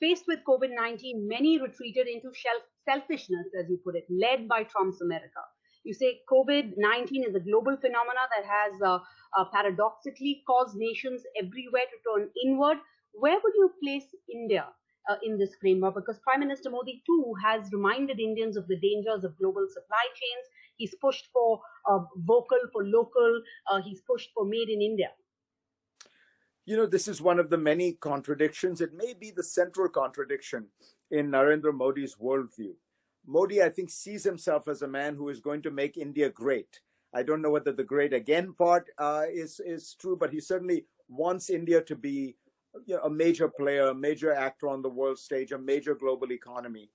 faced with COVID-19, many retreated into selfishness, as you put it, led by Trump's America. You say COVID-19 is a global phenomena that has paradoxically caused nations everywhere to turn inward. Where would you place India in this framework? Because Prime Minister Modi, too, has reminded Indians of the dangers of global supply chains. He's pushed for vocal for local. He's pushed for made in India. You know, this is one of the many contradictions. It may be the central contradiction in Narendra Modi's worldview. Modi, I think, sees himself as a man who is going to make India great. I don't know whether the great again part is true, but he certainly wants India to be a major player, a major actor on the world stage, a major global economy.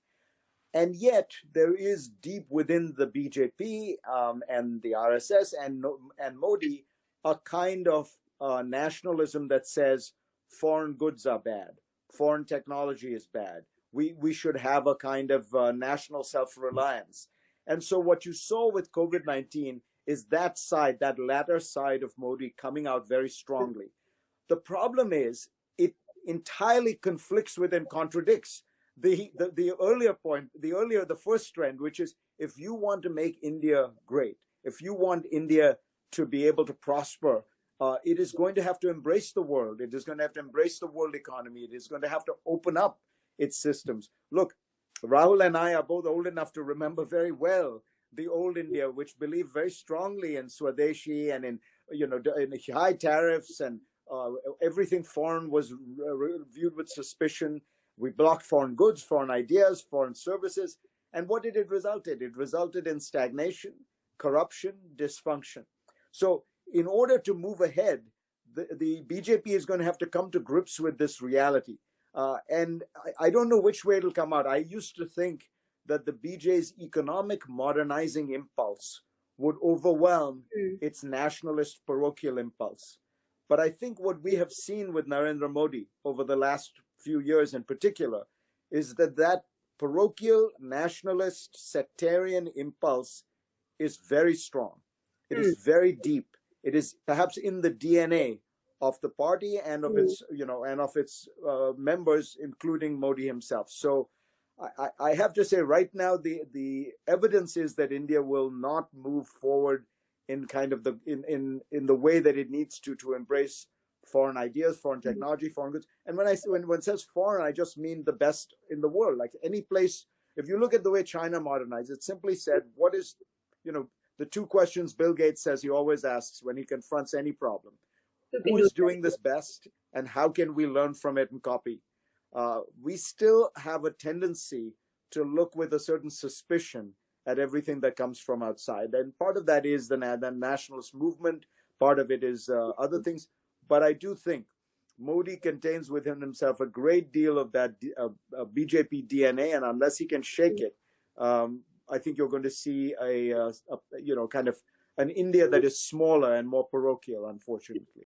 And yet there is deep within the BJP and the RSS and Modi a kind of nationalism that says foreign goods are bad, foreign technology is bad. We should have a kind of national self-reliance. And so what you saw with COVID-19 is that side, that latter side of Modi coming out very strongly. The problem is it entirely conflicts with and contradicts the earlier point, the first trend, which is if you want to make India great, if you want India to be able to prosper, it is going to have to embrace the world. It is going to have to embrace the world economy. It is going to have to open up its systems. Look, Rahul and I are both old enough to remember very well the old India, which believed very strongly in Swadeshi and in high tariffs, and everything foreign was viewed with suspicion. We blocked foreign goods, foreign ideas, foreign services. And what did it result in? It resulted in stagnation, corruption, dysfunction. So in order to move ahead, the BJP is going to have to come to grips with this reality. And I don't know which way it'll come out. I used to think that the BJ's economic modernizing impulse would overwhelm its nationalist parochial impulse. But I think what we have seen with Narendra Modi over the last few years in particular is that parochial, nationalist, sectarian impulse is very strong. It is very deep. It is perhaps in the DNA of the party and of its, members, including Modi himself. So I have to say right now, the evidence is that India will not move forward in kind of in the way that it needs to embrace foreign ideas, foreign technology, foreign goods. And when it says foreign, I just mean the best in the world. Like any place, if you look at the way China modernized, it simply said, what is, the two questions Bill Gates says he always asks when he confronts any problem. Who is doing this best, and how can we learn from it and copy? We still have a tendency to look with a certain suspicion at everything that comes from outside. And part of that is the nationalist movement. Part of it is other things. But I do think Modi contains within himself a great deal of that BJP DNA. And unless he can shake it, I think you're going to see kind of an India that is smaller and more parochial, unfortunately.